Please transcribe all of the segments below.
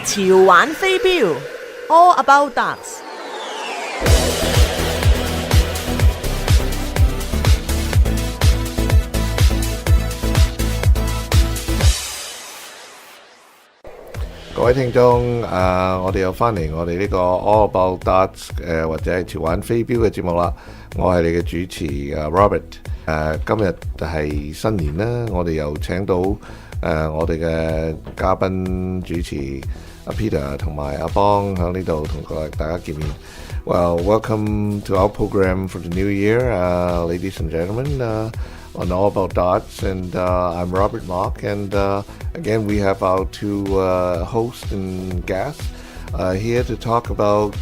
潮玩飛鏢 All About Darts。各位聽眾，我哋又翻嚟我哋呢個 All About Darts 或者係潮玩飛鏢嘅節目啦。我係你嘅主持Robert。今日係新年啦，我哋又請到我哋嘅嘉賓主持阿 Peter 同埋阿邦喺呢度同大家見面。Well, welcome to our program for the new year, ladies and gentlemen, on All About Darts, and I'm Robert Mock, and again we have our two hosts and guests here to talk about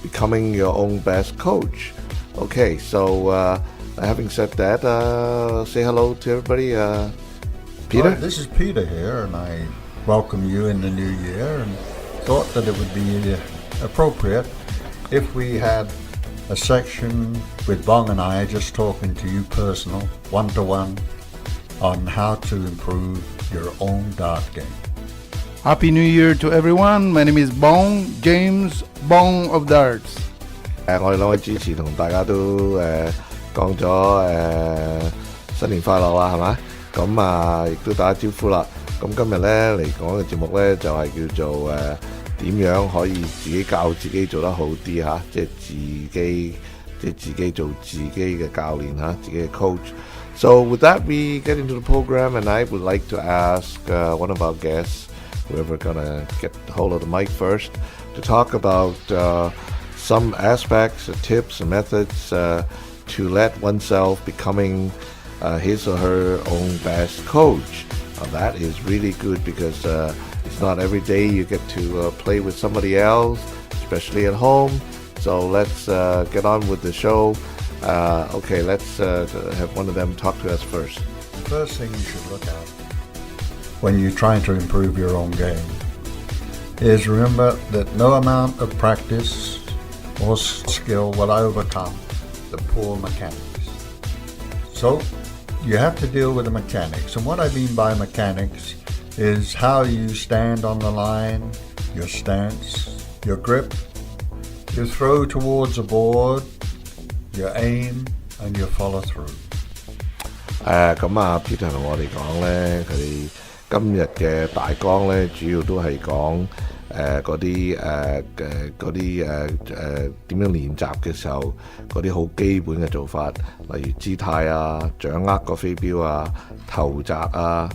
becoming your own best coach. Okay, so having said that, say hello to everybody. Peter? Hi, this is Peter here, and I welcome you in the new year, and thought that it would be appropriate if we had a section with Bong and I just talking to you personal, one-to-one, on how to improve your own dart game. Happy New Year to everyone. My name is Bong, James Bong of Darts. 我哋兩位主持同大家都講咗新年快樂啦，係咪？咁亦都打招呼啦。咁今日咧嚟講嘅節目咧就係叫做點樣可以自己教自己做得好啲嚇，即係自己做自己嘅教練嚇，自己嘅 coach。So with that, we get into the program, and I would like to ask one of our guests, whoever gonna get hold of the mic first, to talk about some aspects, tips, and methods to let oneself becoming his or her own best coach. That is really good because it's not every day you get to play with somebody else, especially at home. So let's get on with the show. Okay, let's have one of them talk to us first. The first thing you should look at when you're trying to improve your own game is remember that no amount of practice or skill will overcome the poor mechanics. So you have to deal with the mechanics. And what I mean by mechanics is how you stand on the line, your stance, your grip, your throw towards the board, your aim, and your follow through. Peter 同我哋講咧，佢哋今日嘅大綱咧，主要都係講嗰啲點樣練習嘅時候，嗰啲好基本嘅做法，例如姿態啊、掌握個飛鏢啊、投擲啊、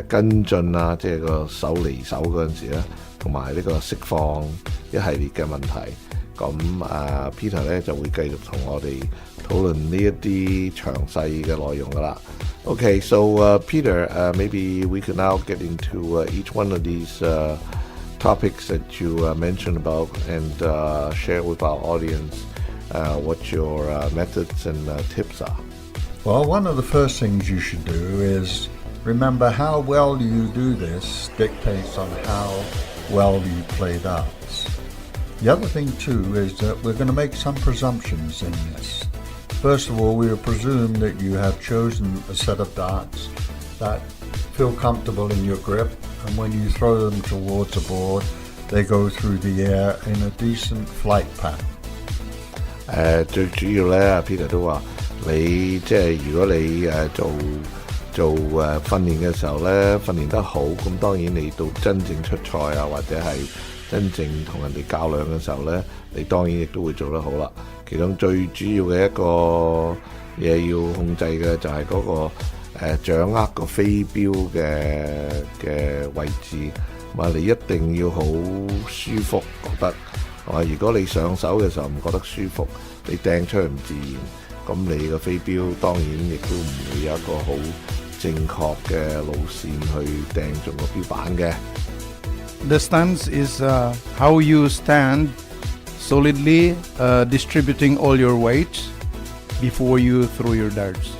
跟進啊，即係個手離手嗰陣時咧，同埋呢個釋放一系列嘅問題。咁Peter 咧就會繼續同我哋討論呢一啲詳細嘅內容噶啦。Okay, so Peter, maybe we could now get into each one of these topics that you mentioned about and share with our audience what your methods and tips are. Well, one of the first things you should do is remember how well you do this dictates on how well you play darts. The other thing too is that we're going to make some presumptions in this. First of all, we will presume that you have chosen a set of darts that feel comfortable in your grip, and when you throw them towards the board, they go through the air in a decent flight pattern. 最主要咧，Peter 都話你即係如果你做訓練嘅時候咧，訓練得好，咁當然你到真正出賽啊，或者係真正同人哋較量嘅時候咧，你當然亦都會做得好啦。其中最主要嘅一個嘢要控制嘅就係嗰個掌握個飛鏢嘅位置，你一定要好舒服覺得，如果你上手嘅時候唔覺得舒服，你掟出去唔自然，咁你個飛鏢當然亦都唔會有一個好正確嘅路線去掟中個標板嘅。The stance is how you stand solidly, distributing all your weight before you throw your darts.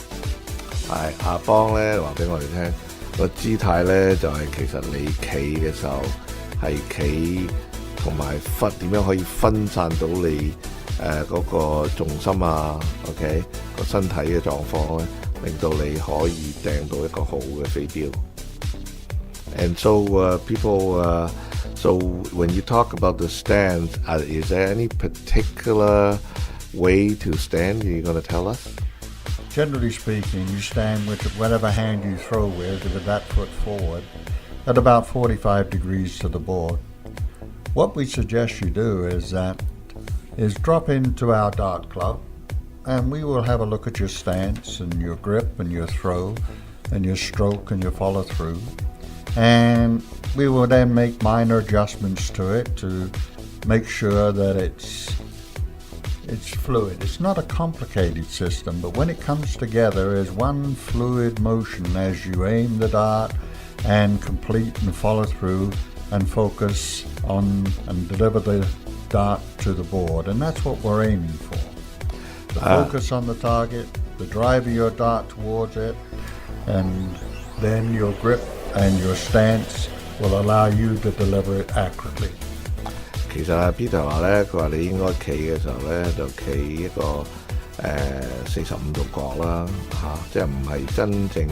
係阿邦咧話俾我哋聽，個姿態咧就係其實你企嘅時候係企同埋點樣可以分散到你嗰個重心啊 ，OK 個身體嘅狀況咧，令到你可以掟到一個好嘅飛鏢。And so people So when you talk about the stance, is there any particular way to stand you're going to tell us? Generally speaking, you stand with whatever hand you throw with that foot forward at about 45 degrees to the board. What we suggest you do is drop into our dart club, and we will have a look at your stance and your grip and your throw and your stroke and your follow through, and we will then make minor adjustments to it to make sure that it's fluid. It's not a complicated system, but when it comes together as one fluid motion as you aim the dart and complete and follow through and focus on and deliver the dart to the board, and that's what we're aiming for. The focus on the target, the drive of your dart towards it, and then your grip and your stance will allow you to deliver it accurately. 其實阿 Peter 話咧，佢話你應該企嘅時候咧，就企一個45度角啦，即係唔係真正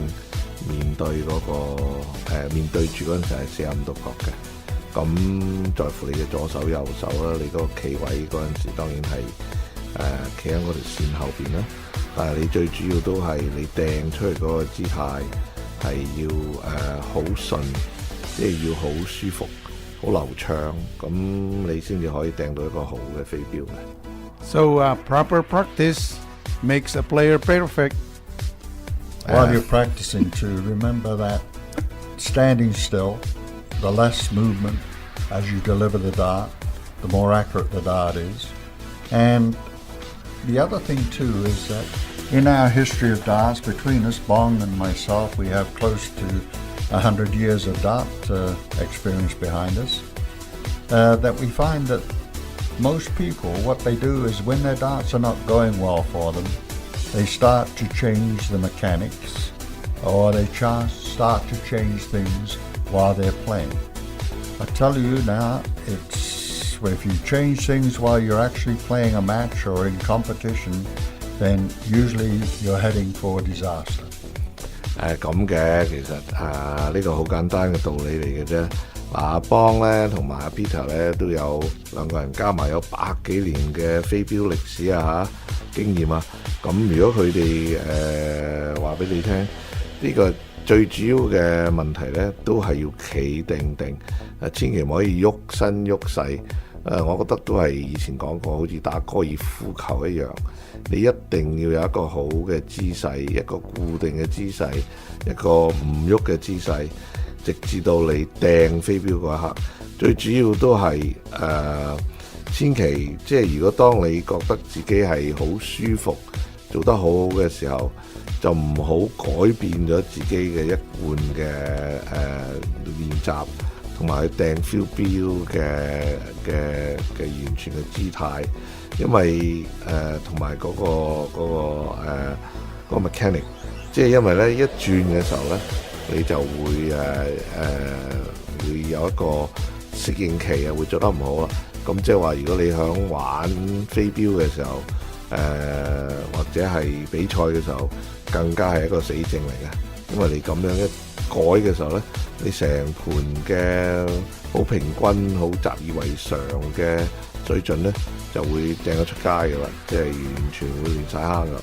面對嗰、面對住嗰陣時係45度角嘅。咁在乎你嘅左手右手啦，你嗰個企位嗰陣時當然係企喺嗰條線後邊啦。但係你最主要都係你掟出去嗰個姿態係要好順，即係要好舒服。好流暢，咁你先至可以掟到一個好嘅飛鏢嘅。So proper practice makes a player perfect. While you're practicing to remember that standing still, the less movement as you deliver the dart, the more accurate the dart is. And the other thing too is that in our history of darts, between us, Bong and myself, we have close to 100 years of dart experience behind us, that we find that most people, what they do is when their darts are not going well for them, they start to change the mechanics, or they start to change things while they're playing. I tell you now, if you change things while you're actually playing a match or in competition, then usually you're heading for disaster. 咁嘅，其實呢個好簡單嘅道理嚟嘅啫。阿邦咧同埋阿 Peter 咧都有兩個人加埋有100幾年嘅飛鏢歷史經驗啊。咁如果佢哋話俾你聽，呢個最主要嘅問題咧都係要企定定，千祈唔可以喐身喐勢。我覺得都係以前講過，好似打高爾夫球一樣，你一定要有一個好嘅姿勢，一個固定嘅姿勢，一個唔喐嘅姿勢，直至到你掟飛鏢嗰一刻。最主要都係千祈即係如果當你覺得自己係好舒服，做得好好嘅時候，就唔好改變咗自己嘅一貫嘅練習。同埋掟 feel 標嘅完全嘅姿態，因為同埋嗰個 mechanic， 即係因為咧一轉嘅時候咧，你就會會有一個適應期會做得唔好啦。咁即係話，如果你響玩飛鏢嘅時候，或者係比賽嘅時候，更加係一個死症嚟嘅，因為你咁樣一改嘅時候咧，你成盤嘅好平均、好習以為常嘅水準咧，就會掟咗出街㗎啦，即係完全會亂晒坑㗎。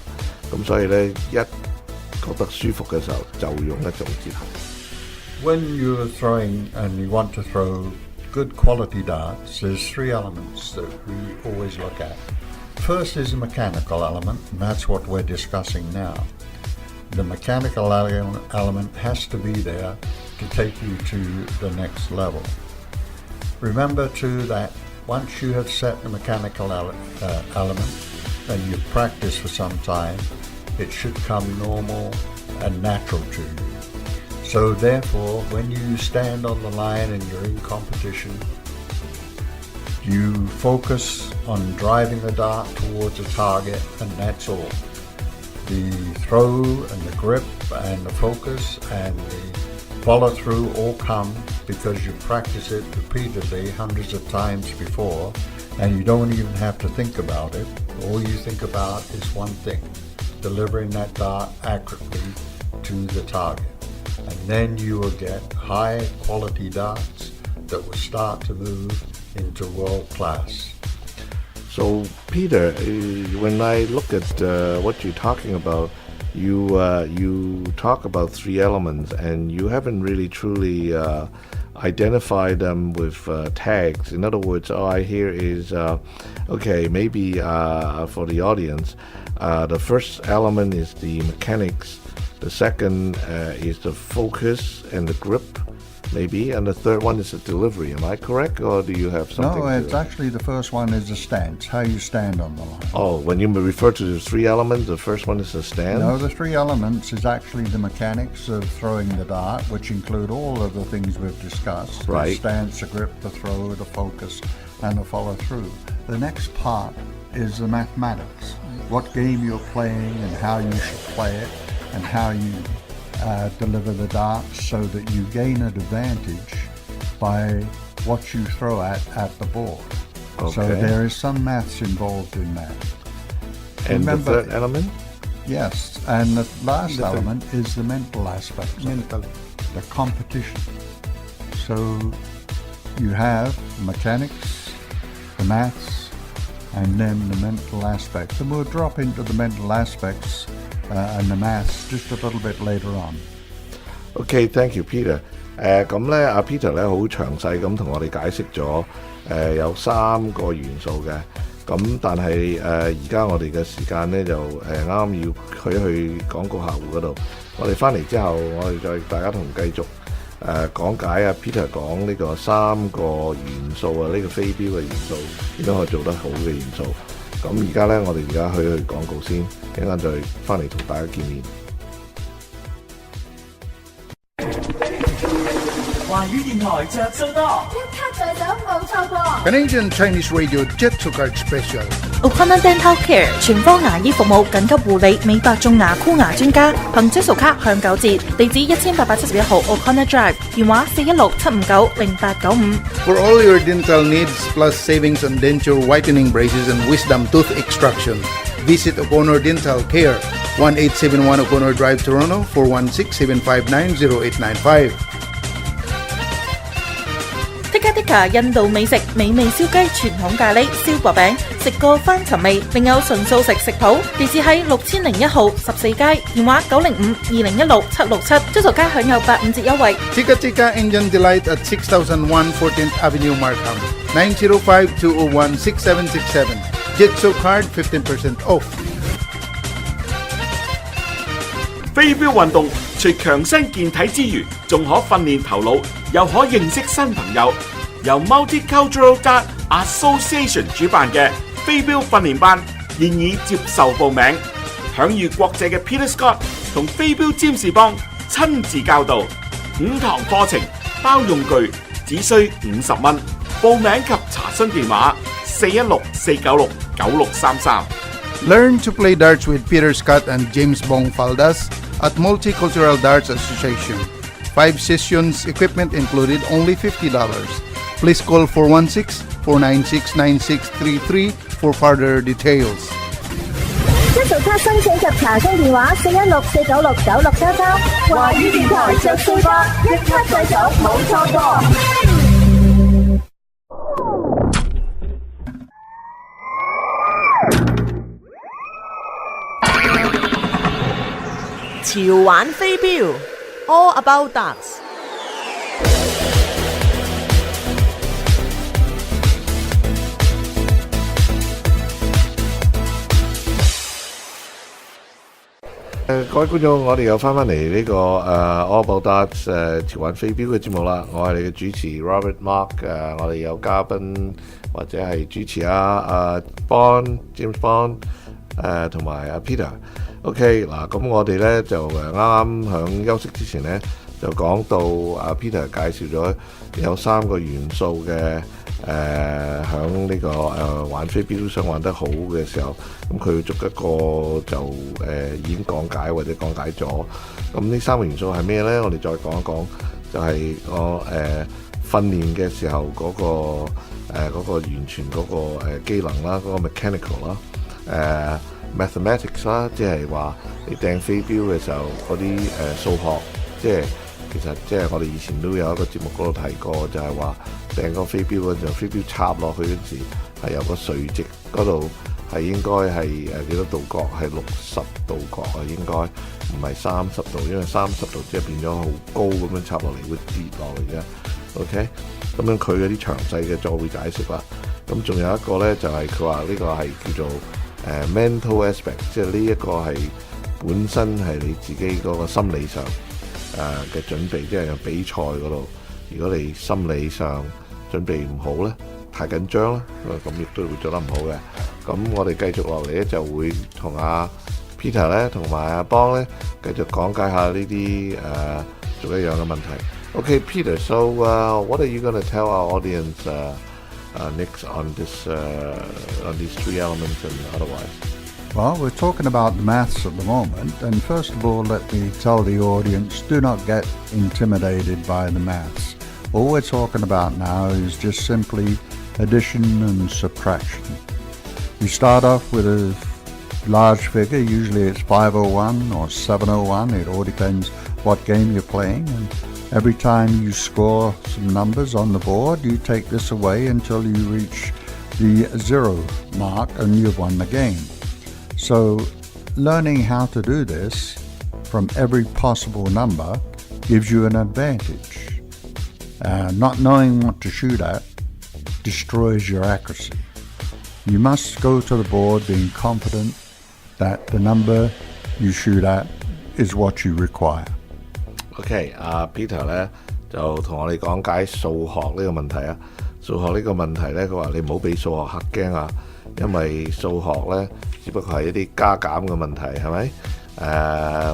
咁所以咧，一覺得舒服嘅時候，就用一種姿態。When you're throwing and you want to throw good quality darts, there's three elements that we always look at. First is the mechanical element, and that's what we're discussing now. The mechanical element has to be there to take you to the next level. Remember too that once you have set the mechanical element and you've practiced for some time, it should come normal and natural to you. So therefore, when you stand on the line and you're in competition, you focus on driving the dart towards a target, and that's all. The throw and the grip and the focus and the follow through all come because you practice it repeatedly hundreds of times before, and you don't even have to think about it. All you think about is one thing: delivering that dart accurately to the target. And then you will get high quality darts that will start to move into world class. So, Peter, when I look at what you're talking about, you talk about three elements, and you haven't really truly identified them with tags. In other words, all I hear is, okay, maybe for the audience, the first element is the mechanics, the second is the focus and the grip, maybe, and the third one is the delivery. Am I correct, or do you have something? No, it's actually the first one is the stance, how you stand on the line. Oh, when you refer to the three elements, the first one is the stand? No, the three elements is actually the mechanics of throwing the dart, which include all of the things we've discussed. Right. The stance, the grip, the throw, the focus, and the follow through. The next part is the mathematics. What game you're playing and how you should play it and how you deliver the dart so that you gain an advantage by what you throw at the board. Okay. So there is some maths involved in that. And Remember, the third element? Yes, and the last element is the mental aspect. Mental. The competition. So you have mechanics, the maths, and then the mental aspect. And we'll drop into the mental aspects and the maths just a little bit later on. Okay, thank you, Peter. 咁咧，阿 Peter 咧好詳細咁同我哋解釋咗有3個元素嘅。咁但係而家我哋嘅時間咧就啱啱要去廣告客戶嗰度。我哋翻嚟之後，我哋再大家同繼續講解啊 Peter 講呢個3個元素啊，呢個飛鏢嘅元素點樣可以做得好嘅元素。咁而家咧，我哋而家去廣告先，一陣間再翻嚟同大家見面。華語電台着數多，一卡在手冇錯過。Canadian Chinese Radio Jet to Card Special. O'Connor Dental Care 全科牙醫服務緊急護理美白種牙箍牙專家，憑質素卡享9折，地址1871號 O'Connor Drive， 電話416-759-0895。 For all your dental needs plus savings on denture whitening braces and wisdom tooth extraction, visit O'Connor Dental Care, 1871 O'Connor Drive, Toronto, 416-759-0895。Tikka 印度美食美味燒雞、傳統咖喱、燒薄餅，食過翻尋味。另有純素食食譜，地址喺6001號14街，電話905-2016-767，追數卡享有85折優惠。Tikka Indian Delight at 6001 14th Avenue, Markham, 905-201-6767. Jitso Card 15% off. 飛鏢運動除強身健體之餘，仲可訓練頭腦，又可認識新朋友。由 Multicultural Dart Association 主辦嘅飛鏢訓練班現已接受報名，享譽國際嘅 Peter Scott 同飛鏢占士邦親自教導，5堂課程包用具，只需50蚊。報名及查詢電話416-496-9633。Learn to play darts with Peter Scott and James Bong Faldas at Multicultural Darts Association. 5 sessions, equipment included, only $50. Please call 416-496-9633 for further details. 質素卡申請及查詢電話416-496-9633。華語電台着數多，一卡在手冇錯過。潮玩飛鏢 All About Darts。各位觀眾，我哋又翻嚟呢個All About Darts 潮玩飛鏢嘅節目啦。我係你嘅主持 Robert Mark， 我哋有嘉賓或者係主持James Bond 同埋Peter。OK 嗱，咁我哋咧就啱啱響休息之前咧就講到Peter 介紹咗有3個元素嘅響呢個玩飛鏢想玩得好嘅時候，咁佢逐一個就已經講解或者講解咗。咁呢3個元素係咩咧？我哋再講一講，就係訓練嘅時候嗰個完全嗰個機能啦，嗰個 mechanical 啦，mathematics 啦，即係話你掟飛鏢嘅時候嗰啲數學，即係其實即係我哋以前都有一個節目嗰度提過，就係話掟個飛鏢嗰陣，飛鏢插落去嗰時係有個垂直嗰度係應該係幾多度角？係60度角啊，應該唔係30度，因為30度即係變咗好高咁樣插落嚟會跌落嚟嘅。OK， 咁樣佢嗰啲詳細嘅再會解釋啦。咁仲有一個咧就係佢話呢個係叫做mental aspect， 即係呢一個係本身係你自己嗰個心理上嘅準備，即係比賽嗰度，如果你心理上準備唔好咧，太緊張啦，咁亦都會做得唔好嘅。咁我哋繼續落嚟咧，就會同阿 Peter 咧同埋阿邦咧繼續講解下呢啲做一樣嘅問題。Okay, Peter, so what are you going to tell our audience next on these three elements and otherwise? Well, we're talking about the maths at the moment, and first of all, let me tell the audience, do not get intimidated by the maths. All we're talking about now is just simply addition and subtraction. You start off with a large figure, usually it's 501 or 701, it all depends what game you're playing, and every time you score some numbers on the board, you take this away until you reach the 0 mark and you've won the game. So learning how to do this from every possible number gives you an advantage. Not knowing what to shoot at destroys your accuracy. You must go to the board being confident that the number you shoot at is what you require. OK， Peter 咧就同我哋講解數學呢個問題啊。數學呢個問題咧，佢話你唔好俾數學嚇驚啊，因為數學咧只不過係一啲加減嘅問題，係咪？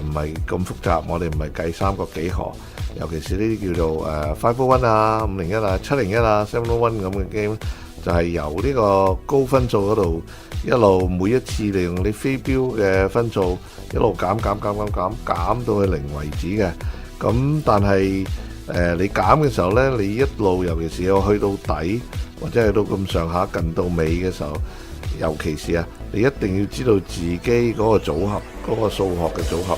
唔係咁複雜，我哋唔係計三角幾何，尤其是呢啲叫做501啊、501啊、701啊、701咁嘅 game， 就係由呢個高分數嗰度一路每一次利用你飛鏢嘅分數一路減到去0為止嘅。咁但係你減嘅時候咧，你一路尤其是要去到底或者去到咁上下近到尾嘅時候，尤其是你一定要知道自己嗰個組合，嗰個數學嘅組合。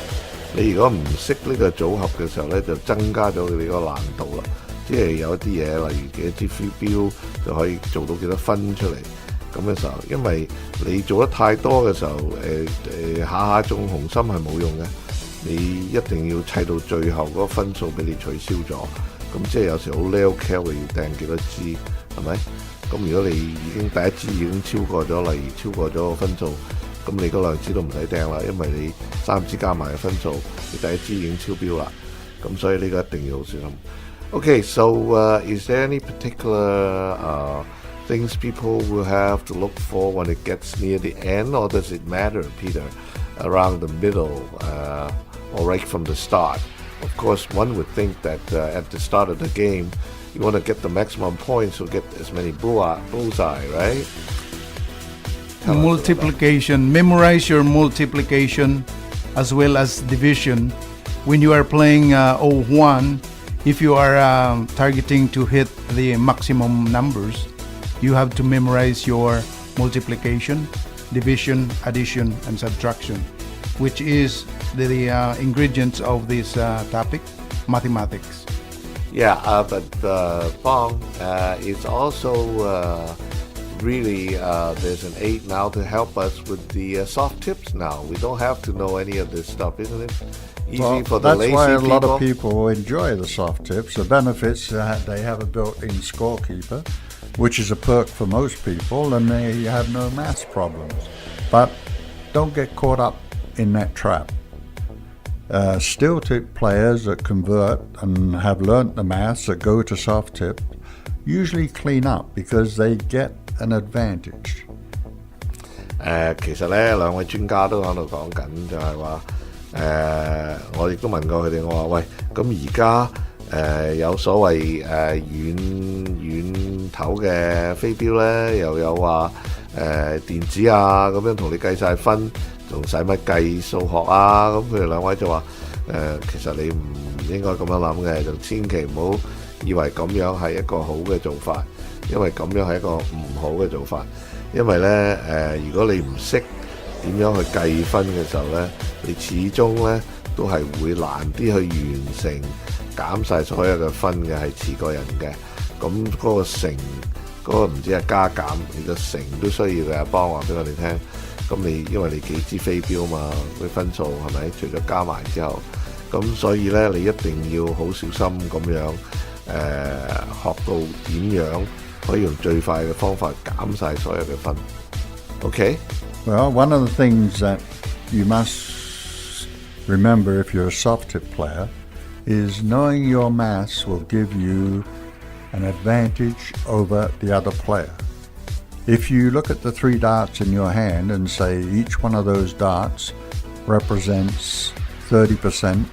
你如果唔識呢個組合嘅時候咧，就增加咗你個難度啦。即係有一啲嘢，例如幾支飛鏢就可以做到幾多分出嚟咁嘅時候，因為你做得太多嘅時候，下下中紅心係冇用嘅。你一定要砌到最後嗰個分數俾你取消咗，咁即係有時好 low cal 要掟幾多支，係咪？咁如果你已經第一支已經超過咗，例如超過咗個分數，咁你嗰兩支都唔使掟啦，因為你3支加埋嘅分數，你第一支已經超標啦。咁所以呢個一定要好小心。Okay, so is there any particular things people will have to look for when it gets near the end, or does it matter, Peter, around the middle? Or right from the start. Of course, one would think that at the start of the game, you want to get the maximum points to get as many bullseye, right? Multiplication. Memorize your multiplication as well as division. When you are playing 01, if you are targeting to hit the maximum numbers, you have to memorize your multiplication, division, addition, and subtraction, which is the ingredients of this topic, mathematics. Yeah, but Bong, it's also really there's an aid now to help us with the soft tips now. We don't have to know any of this stuff, isn't it? Easy for the lazy people. That's why a lot of people enjoy the soft tips. The benefits they have a built-in scorekeeper, which is a perk for most people, and they have no maths problems. But don't get caught up in that trap. Steel tip players that convert and have learnt the maths that go to soft tip usually clean up because they get an advantage. 其實咧兩位專家都喺度講緊，就係話我亦都問過佢哋，我話喂，咁而家有所謂遠頭嘅飛鏢咧，又有話電子啊咁樣同你計晒分。仲使乜計數學啊？咁佢哋兩位就話其實你唔應該咁樣諗嘅，就千祈唔好以為咁樣係一個好嘅做法，因為咁樣係一個唔好嘅做法。因為咧如果你唔識點樣去計分嘅時候咧，你始終咧都係會難啲去完成減晒所有嘅分嘅係遲過人嘅，咁嗰個乘嗰個唔止係加減，你個乘都需要嘅幫話俾我哋聽。咁你因為你幾支飛鏢嘛，啲分數係咪？除咗加埋之後，咁所以咧你一定要好小心咁樣學到點樣可以用最快嘅方法減晒所有嘅分。Okay? Well, one of the things that you must remember if you're a soft tip player is knowing your maths will give you an advantage over the other player. If you look at the 3 darts in your hand and say each one of those darts represents 30%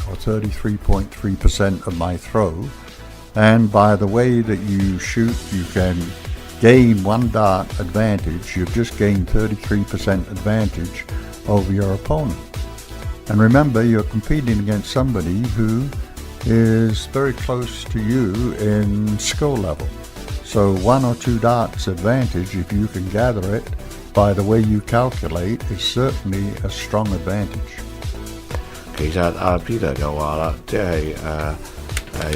or 33.3% of my throw, and by the way that you shoot you can gain 1 dart advantage, you've just gained 33% advantage over your opponent. And remember, you're competing against somebody who is very close to you in skill level. So 1 or 2 darts advantage, if you can gather it by the way you calculate, is certainly a strong advantage. 其實阿 Peter 就話啦，即係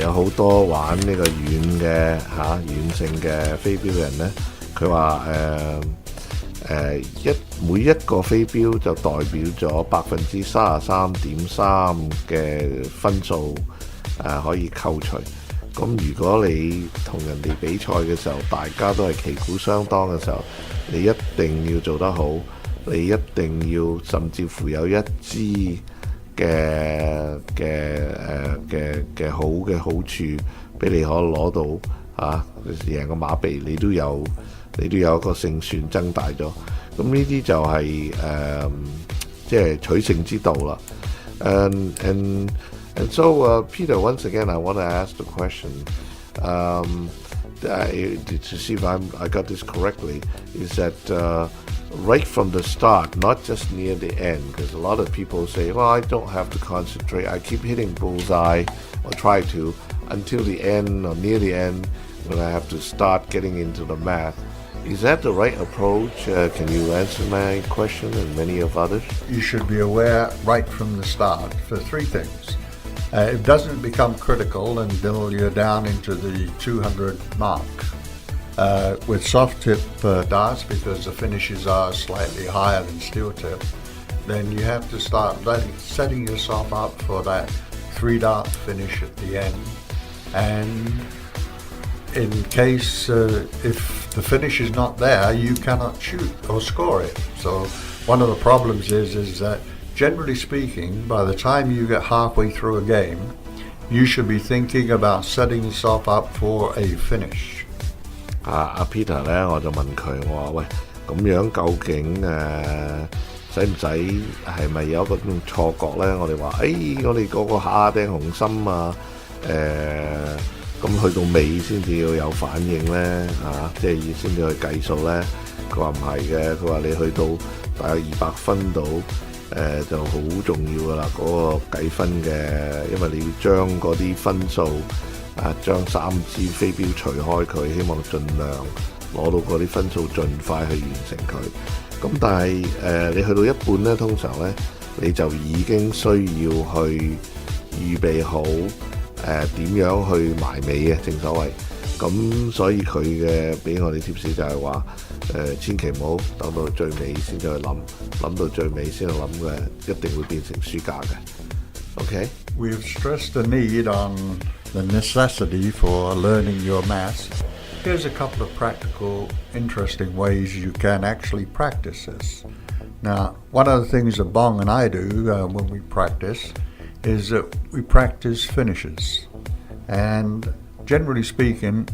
有好多玩呢個軟嘅軟性嘅飛鏢嘅人咧，佢話每一個飛鏢就代表咗33.3%嘅分數可以扣除。咁如果你同人哋比賽嘅時候，大家都係旗鼓相當嘅時候，你一定要做得好，你一定要甚至乎有一支嘅好嘅好處俾你可攞到贏個馬鼻，你都有一個勝算增大咗。咁呢啲就係即係取勝之道啦。And so, Peter, once again, I want to ask the question to see if I got this correctly, is that right from the start, not just near the end, because a lot of people say, well, I don't have to concentrate. I keep hitting bullseye or try to until the end or near the end when I have to start getting into the math. Is that the right approach? Can you answer my question and many of others? You should be aware right from the start for 3 things. It doesn't become critical until you're down into the 200 mark. With soft tip darts, because the finishes are slightly higher than steel tip, then you have to start setting yourself up for that 3 dart finish at the end. And in case if the finish is not there, you cannot shoot or score it. So one of the problems is that generally speaking, by the time you get halfway through a game, you should be thinking about setting yourself up for a finish. Peter 咧，我就問佢，我話喂，咁樣究竟使唔使係咪有一個種錯覺咧？我哋話，我哋個個下掟紅心啊，咁去到尾先至要有反應咧，即係先至去計數咧。佢話唔係嘅，佢話你去到大約200分度。就好重要噶啦，嗰個計分嘅，因為你要將嗰啲分數將3支飛鏢除開佢，希望盡量攞到嗰啲分數，盡快去完成佢。咁但係你去到一半咧，通常咧你就已經需要去預備好點樣去埋尾嘅，正所謂。咁所以佢嘅俾我哋貼士就係話千祈唔好等到最尾先至去諗到最尾先去諗嘅，一定會變成輸家嘅。Okay? We've stressed the need on the necessity for learning your maths. Here's a couple of practical, interesting ways you can actually practice this. Now, one of the things that Bong and I do when we practice is that we practice finishes. And generally speaking,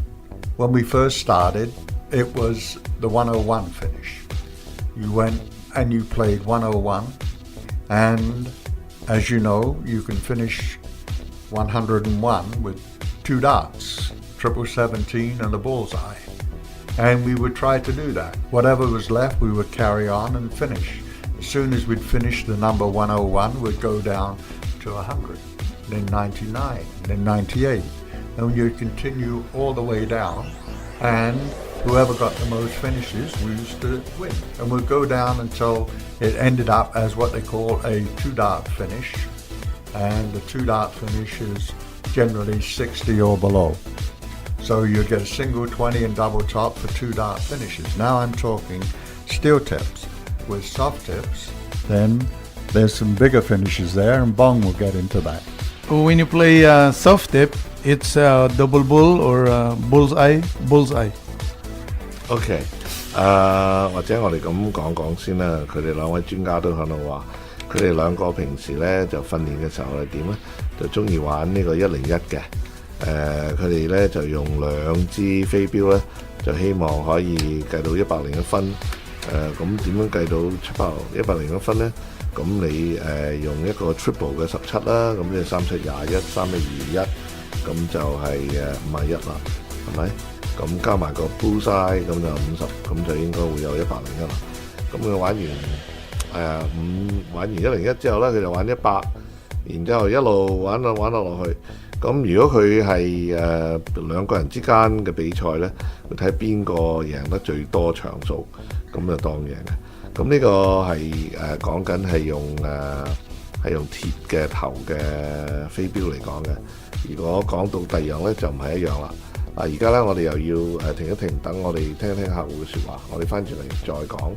when we first started, it was the 101 finish. You went and you played 101, and as you know, you can finish 101 with 2 darts, 17 and a bullseye. And we would try to do that. Whatever was left, we would carry on and finish. As soon as we'd finish the number 101, we'd go down to 100, then 99, then 98. And you continue all the way down, and whoever got the most finishes used to win. And we'd go down until it ended up as what they call a 2 dart finish. And the 2 dart finish is generally 60 or below. So you get a single 20 and double top for 2 dart finishes. Now I'm talking steel tips. With soft tips, then there's some bigger finishes there, and Bong will get into that. When you play soft tip, it's double bull or bullseye. OK， 或者我哋咁講先啦。佢哋兩位專家都喺度話，佢哋兩個平時咧就訓練嘅時候係點咧？就中意玩呢個101嘅。佢哋咧就用2支飛鏢咧，就希望可以計到101分。咁點樣計到101分咧？咁你用一個 triple 嘅17啦，咁即係3721、3121，咁就係51啦，係咪？咁加埋個 bullseye 咁就50，咁就應該會有101啦。咁佢玩完101之後咧，佢就玩100，然之後一路玩落去。咁如果佢係兩個人之間嘅比賽咧，會睇邊個贏得最多場數，咁就當贏嘅。咁呢個係講緊係用鐵嘅頭嘅飛鏢嚟講嘅。如果講到第二樣咧，就唔係一樣啦。而家咧我哋又要停一停，等我哋聽聽客戶嘅説話，我哋翻轉嚟再講。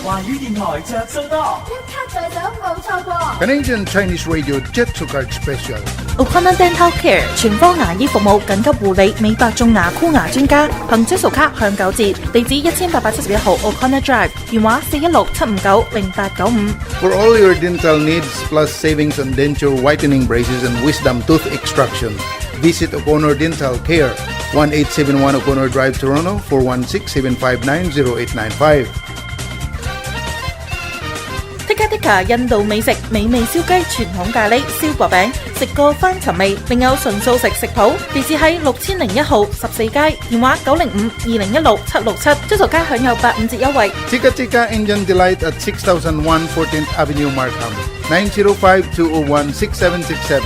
華語電台着數多，一卡在手冇錯過。Canadian Chinese Radio Jet to Card Special。O'Connor Dental Care 全方牙醫服務緊急護理美白種牙箍牙專家，憑質素卡享9折，地址1871號 O'Connor Drive， 電話416-759-0895。 For all your dental needs plus savings on denture whitening braces and wisdom tooth extraction, visit O'Connor Dental Care, 1871 O'Connor Drive, Toronto, 416-759-0895。Tikka 印度美食美味燒雞、傳統咖喱、燒薄餅，食過翻尋味。另有純素食食譜，地址喺6001號14街，電話905-2016-767，張圖卡享有85折優惠。Tikka Indian Delight at 6001 14th Avenue, Markham, 905-201-6767.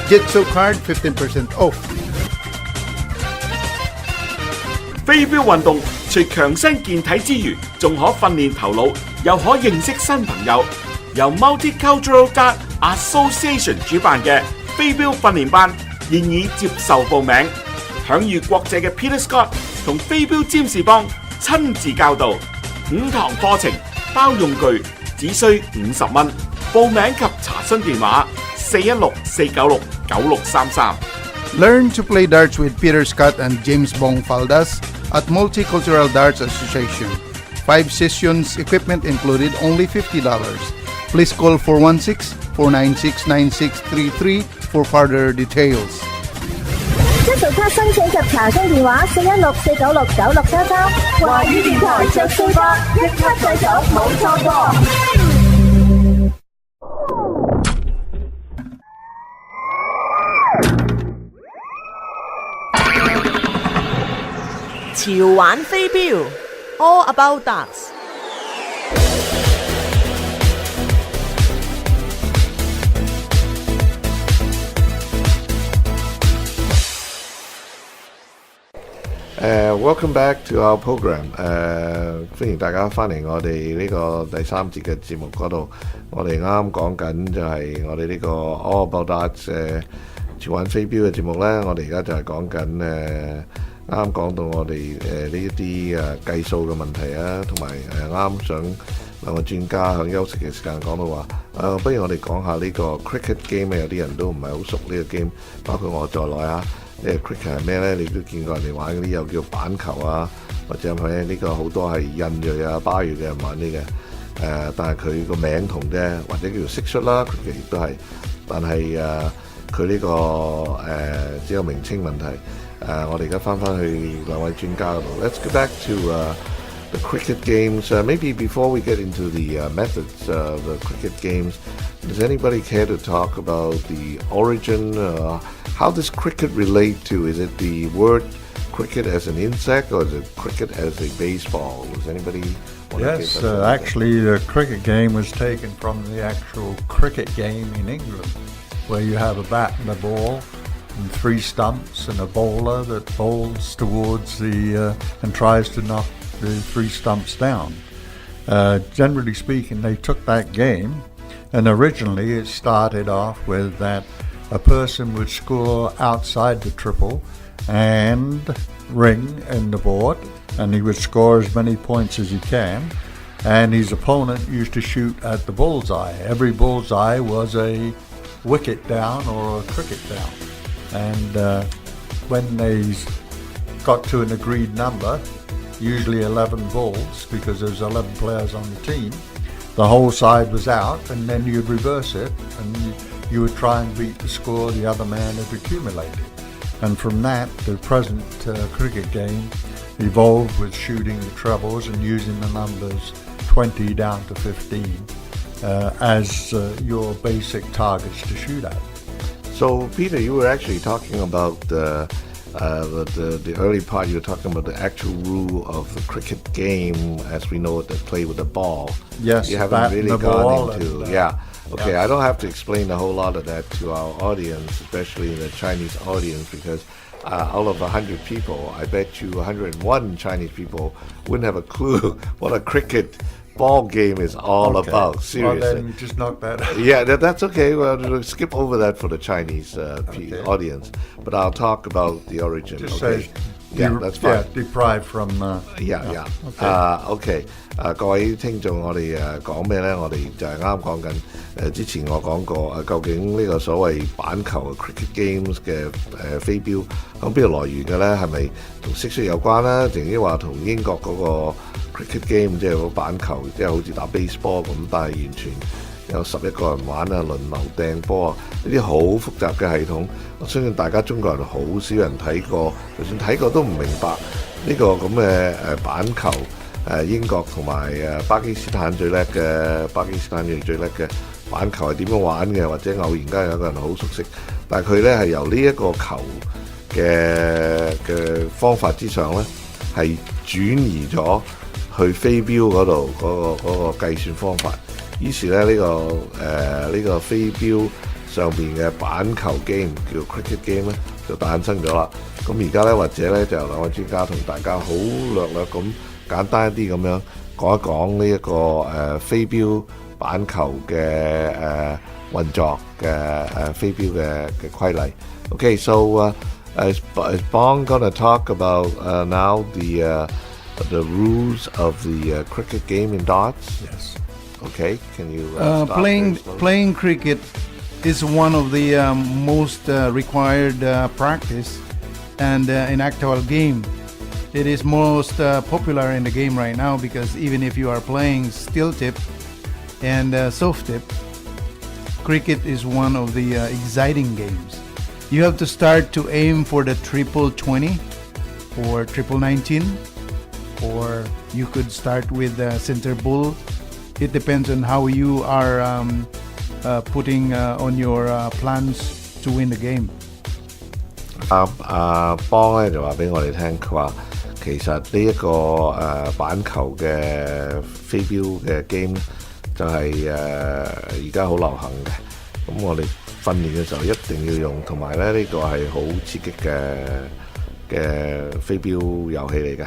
Jitsu Card 15% off。飛鏢運動除強身健體之餘，仲可訓練頭腦，又可認識新朋友。由 Multicultural Dart Association 主辦嘅飛鏢訓練班現已接受報名，享譽國際嘅 Peter Scott 同飛鏢占士邦親自教導，5堂課程包用具，只需50蚊。報名及查詢電話416-496-9633。Learn to play darts with Peter Scott and James Bong Faldas at Multicultural Darts Association. 5 sessions, equipment included, only $50. Please call 416-496-9633 for further details. 質素卡申請及查詢電話416-496-9633。華語電台着數多，一卡在手冇錯過。潮玩飛鏢 All About Darts。Welcome back to our program。歡迎大家翻嚟我哋呢個第3節嘅節目嗰度。我哋啱啱講緊就係我哋呢個 All About Darts 潮玩飛鏢嘅節目呢。我哋而家就係講緊啱講到我哋呢一啲計數嘅問題啊，同埋啱想兩個專家喺休息嘅時間講到話，不如我哋講下呢個 cricket game。有啲人都唔係好熟呢個 game， 包括我在內啊。呢個 cricket 係咩呢？你都見過人哋玩嗰啲又叫板球啊，或者係呢個好多係印裔啊、巴裔嘅人玩呢嘅。但係佢個名同啫，或者叫做蟋蟀啦，佢亦都係。但係佢呢個只有名稱問題。我哋而家翻去兩位專家嗰度。Let's go back to the cricket games. Maybe before we get into the methods of the cricket games, does anybody care to talk about the origin? How does cricket relate to? Is it the word cricket as an insect, or is it cricket as a baseball? Does anybody want to Yes, actually the cricket game was taken from the actual cricket game in England, where you have a bat and a ball and 3 stumps and a bowler that bowls towards the and tries to knock the 3 stumps down. Generally speaking, they took that game And originally it started off with that a person would score outside the triple and ring in the board, and he would score as many points as he can, and his opponent used to shoot at the bullseye. Every bullseye was a wicket down or a cricket down, and when they got to an agreed number, usually 11 balls, because there's 11 players on the team, the whole side was out, and then you'd reverse it, and you would try and beat the score the other man had accumulated. And from that, the present cricket game evolved with shooting the trebles and using the numbers 20 down to 15 as your basic targets to shoot at. So, Peter, you were actually talking about the early part. You were talking about the actual rule of the cricket game as we know it, that play with the ball. Yes, you haven't really gone into Okay, yes. I don't have to explain a whole lot of that to our audience, especially the Chinese audience, because out of 100 people, I bet you 101 Chinese people wouldn't have a clue what a cricket ball game is all about. Seriously. Well, then just knock that out. Yeah, that's okay. We'll skip over that for the Chinese audience, but I'll talk about the origin. Just okay. say, that's fine. deprived from. OK， 各位聽眾，我哋講咩呢？我哋就係啱講緊之前我講過究竟呢個所謂板球 cricket games 嘅飛鏢響邊度來源嘅呢？係咪同蟋蟀有關啦？定係話同英國嗰個 cricket game 即係個板球，即係好似打 baseball 咁，但係完全有11個人玩啊，輪流掟波啊，呢啲好複雜嘅系統，我相信大家中國人好少人睇過，就算睇過都唔明白呢個咁嘅板球。英國同埋巴基斯坦最叻嘅，巴基斯坦人最叻嘅板球係點樣玩嘅，或者偶然間有個人好熟悉，但係佢咧係由呢一個球嘅方法之上咧，係轉移咗去飛鏢嗰度嗰個計算方法，於是咧呢個飛鏢上邊嘅板球 game 叫 cricket game 咧就誕生咗啦。咁而家咧或者咧就由兩位專家同大家好略咁。簡單一啲咁樣講一講呢一個飛鏢板球嘅運作嘅飛鏢嘅規例。Okay, so is Bong gonna talk about now the rules of the cricket game in dots? Yes. Okay, can you playing cricket is one of the most required practice and in actual game. It is most popular in the game right now because even if you are playing still tip and soft tip, cricket is one of the exciting games. You have to start to aim for the triple 20 or triple 19, or you could start with center bull. It depends on how you are putting on your plans to win the game. 邦咧就話俾我哋聽，佢話其實呢一個板球嘅飛鏢嘅 game 就係而家好流行嘅。咁我哋訓練嘅時候一定要用，同埋咧呢個係好刺激嘅飛鏢遊戲嚟嘅。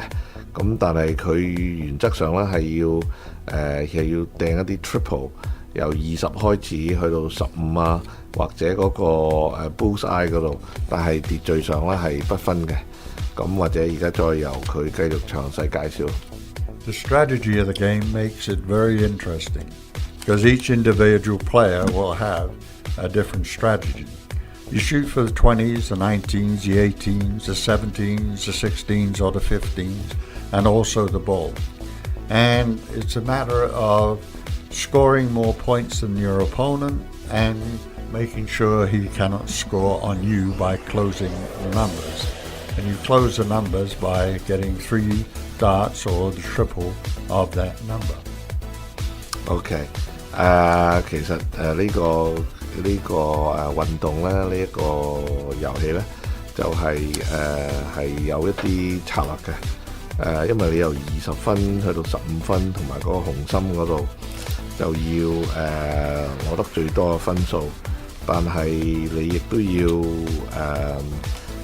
咁但係佢原則上咧係要掟一啲 triple。由20開始去到15啊，或者嗰個bullseye 嗰度，但係秩序上咧係不分嘅。咁或者而家再由佢繼續詳細介紹。The strategy of the game makes it very interesting because each individual player will have a different strategy. You shoot for the 20s, the 19s, the 18s, the 17s, the 16s or the 15s, and also the ball. And it's a matter of scoring more points than your opponent and making sure he cannot score on you by closing the numbers. And you close the numbers by getting 3 darts or the triple of that number. OK， 其實呢個運動咧，呢一個遊戲咧，就係有一啲策略嘅。因為你由20分去到15分，同埋嗰個紅心嗰度。就要攞得最多嘅分數，但係你亦都要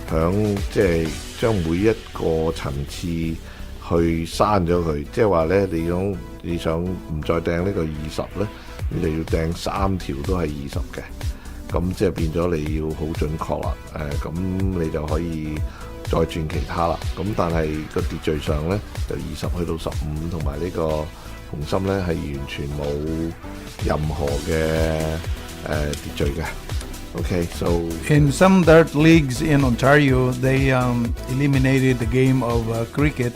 響即係將每一個層次去刪咗佢，即係話咧你用你想唔再掟呢個20咧，你就要掟3條都係20嘅。咁即係變咗你要好準確啦。咁你就可以再轉其他啦。咁但係個秩序上咧，就20去到15，同埋呢個紅心咧係完全冇任何嘅秩序嘅。Okay, so in some dart leagues in Ontario, they eliminated the game of cricket,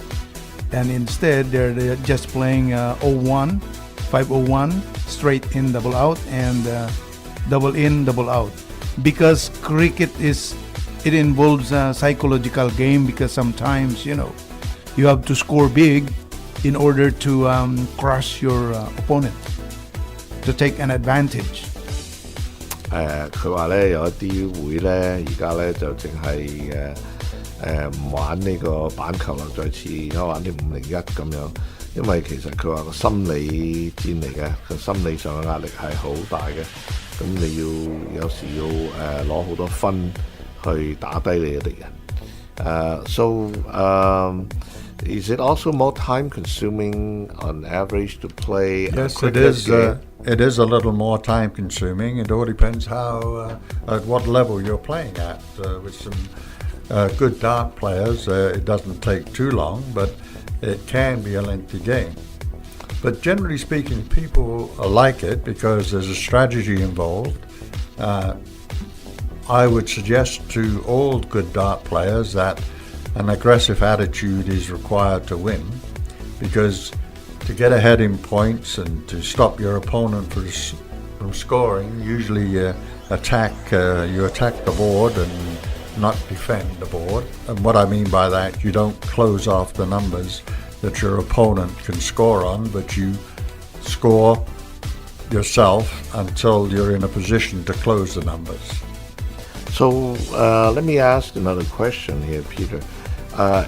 and instead they're just playing 0-1, 5-0-1, straight in, double out, and double in, double out. Because cricket it involves a psychological game, because sometimes, you have to score big in order to crush your opponent, to take an advantage. 佢話咧有一啲會咧，而家咧就淨係唔玩呢個板球啦，再次而家玩啲501咁樣，因為其實佢話個心理戰嚟嘅，個心理上嘅壓力係好大嘅，咁你要有時要攞好多分去打低你嘅敵人。Is it also more time consuming on average to play? Yes, it is. It is a little more time consuming. It all depends at what level you're playing at. With some good dart players, it doesn't take too long, but it can be a lengthy game. But generally speaking, people like it because there's a strategy involved. I would suggest to all good dart players that an aggressive attitude is required to win, because to get ahead in points and to stop your opponent from scoring, usually you attack the board and not defend the board. And what I mean by that, you don't close off the numbers that your opponent can score on, but you score yourself until you're in a position to close the numbers. So let me ask another question here, Peter.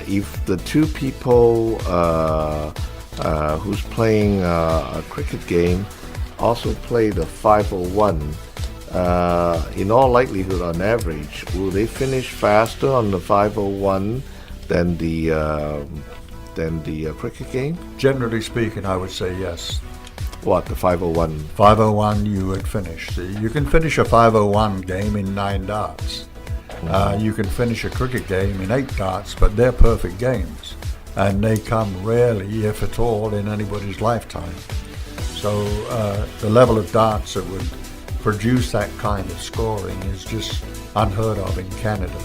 If the two people who's playing a cricket game also play the 501, in all likelihood, on average, will they finish faster on the 501 than the cricket game? Generally speaking, I would say yes. What, the 501? 501 you would finish. You can finish a 501 game in 9 darts. You can finish a cricket game in 8 darts, but they're perfect games. And they come rarely, if at all, in anybody's lifetime. So the level of darts that would produce that kind of scoring is just unheard of in Canada.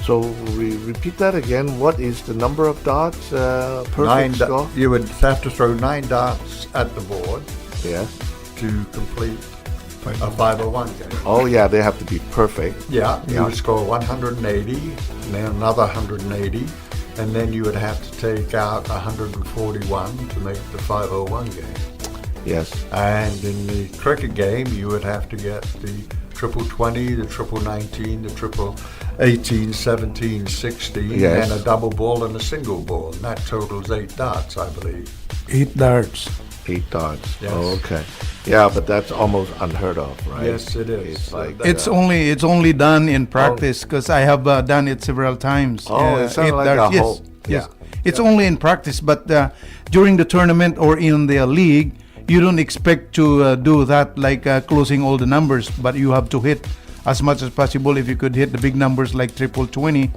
So repeat that again. What is the number of darts perfect score? You would have to throw 9 darts at the board, Yeah. to complete a 501 game. Oh yeah, they have to be perfect. Yeah, you Yeah. would score 180, and then another 180, and then you would have to take out 141 to make the 501 game. Yes. And in the cricket game, you would have to get the triple 20, the triple 19, the triple 18, 17, 16, Yes. and a double ball and a single ball. And that totals 8 darts, I believe. 8 darts. 8 darts. Yes. Oh, okay. Yeah, but that's almost unheard of, right? Yes, it is. It's like It's only done in practice, because I have done it several times. Oh, it sounds 8 like a darts. whole- Yes. yeah. It's only in practice, but during the tournament or in the league, you don't expect to do that, like closing all the numbers, but you have to hit as much as possible. If you could hit the big numbers like triple 20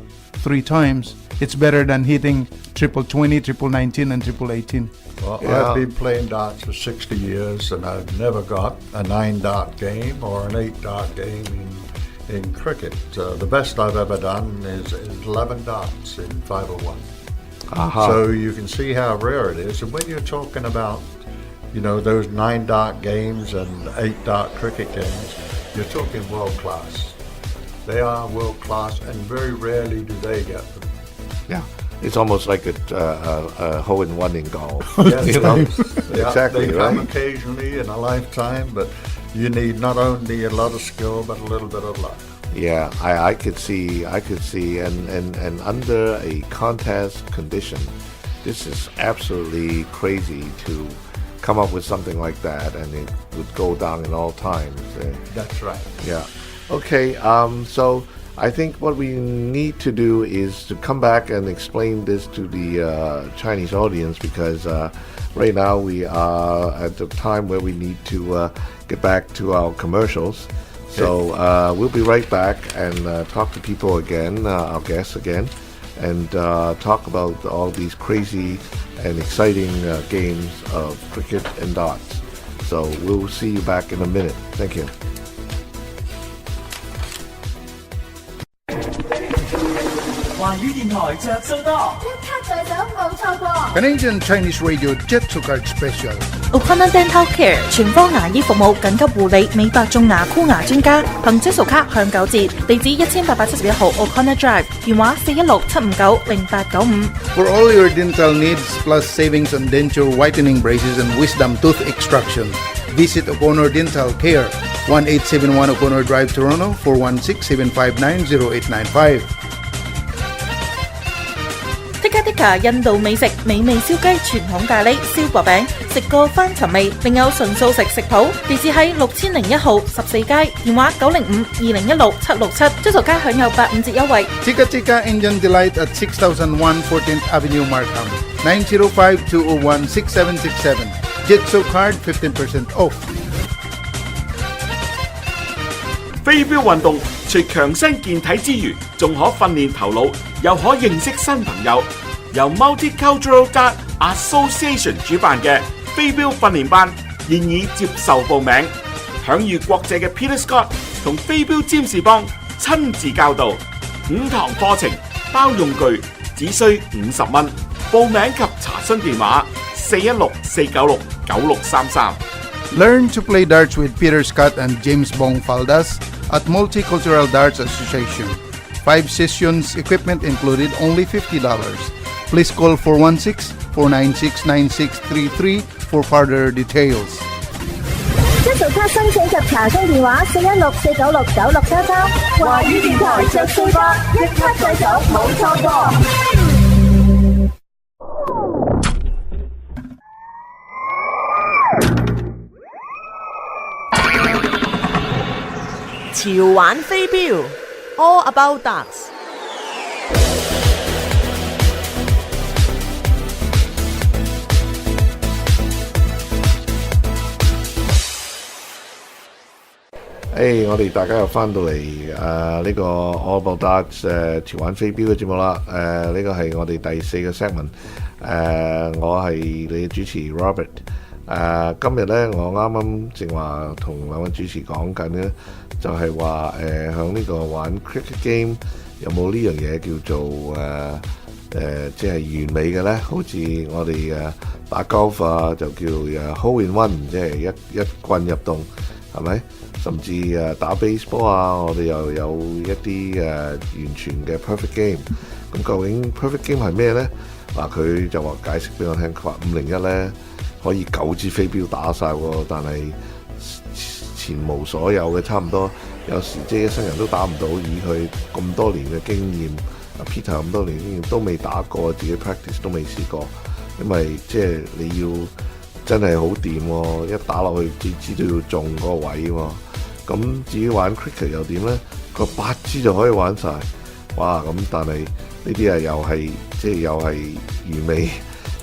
3 times, it's better than hitting triple 20, triple 19, and triple 18. Well, Yeah. I've been playing darts for 60 years, and I've never got a 9-dart game or an 8-dart game in cricket. The best I've ever done is 11 darts in 501. Aha. So you can see how rare it is. And when you're talking about, those 9-dart games and 8-dart cricket games, you're talking world class. They are world class, and very rarely do they get them. Yeah. It's almost like a hole-in-one in golf. Yes, Yeah, exactly, they come right? occasionally in a lifetime, but you need not only a lot of skill, but a little bit of luck. Yeah, I could see, and under a contest condition, this is absolutely crazy to come up with something like that, and it would go down in all times. That's right. Yeah. Okay. So I think what we need to do is to come back and explain this to the Chinese audience, because right now we are at the time where we need to get back to our commercials. So we'll be right back and talk to people again, our guests again, and talk about all these crazy and exciting games of cricket and darts. So we'll see you back in a minute. Thank you. Canadian Chinese Radio Jet Card Special. O'Connor Dental Care 全科牙醫服務，緊急護理、美白、種牙、箍牙專家，憑質素卡享9折。地址1871號 O'Connor Drive，電話416-759-0895。 For all your dental needs plus savings on denture whitening braces and wisdom tooth extraction, visit O'Connor Dental Care, 1871 O'Connor Drive, Toronto, 416-759-0895。Tikka 印度美食，美味燒雞、傳統咖喱、燒薄餅，食過翻尋味。另有純素食食譜，地址喺6001號14街，電話905-2016-767，質素卡享有85折優惠。Tikka Indian Delight at 6001 14th Avenue, Markham, 905-201-6767. Jitsu Card 15% off. 飛鏢運動除強身健體之餘，仲可訓練頭腦，又可認識新朋友。由 Multicultural Dart Association 主辦嘅飛鏢訓練班現已接受報名，享譽國際嘅 Peter Scott 同飛鏢占士邦親自教導，5堂課程包用具，只需50蚊。報名及查詢電話416-496-9633。Learn to play darts with Peter Scott and James Bong Faldas at Multicultural Darts Association. 5 sessions, equipment included, only $50. Please call 416-496-9633 for further details. 質素卡申請及查詢電話416-496-9633。華語電台着數播，一級製作冇錯過。潮玩飛鏢 All About Darts。我哋大家又翻到嚟呢個 All About Darts 潮玩飛鏢嘅節目啦。呢個係我哋第4個 segment。我係你嘅主持 Robert。今日呢，我啱啱正話同兩位主持講緊呢，就係話響呢個玩 cricket game 有冇呢樣嘢叫做即係完美嘅呢？好似我哋打 golf 啊，就叫hole in one， 即係一棍入洞，係咪？甚至打 baseball 啊，我哋又有一啲完全嘅 perfect game。咁究竟 perfect game 係咩呢？嗱，佢就話解釋俾我聽，佢話501呢可以9支飛鏢打晒喎，但係前無所有嘅，差唔多有時即係一生人都打唔到，以佢咁多年嘅經驗，Peter 咁多年經驗都未打過，自己 practice 都未試過，因為即係你要真係好掂喎，一打落去支都要中嗰個位喎。咁至於玩 cricket 又點呢？佢8支就可以玩晒，哇！咁但係呢啲又係即係又係完美，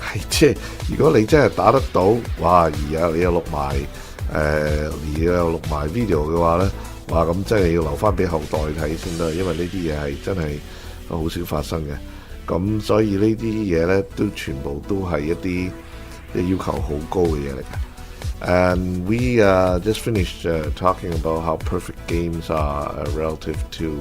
係即係如果你真係打得到，哇！而家你又錄埋而又錄埋 video 嘅話呢，哇！咁真係要留翻俾後代睇先得，因為呢啲嘢係真係好少發生嘅。咁所以呢啲嘢呢，都全部都係一啲要求好高嘅嘢嚟嘅。And we just finished talking about how perfect games are relative to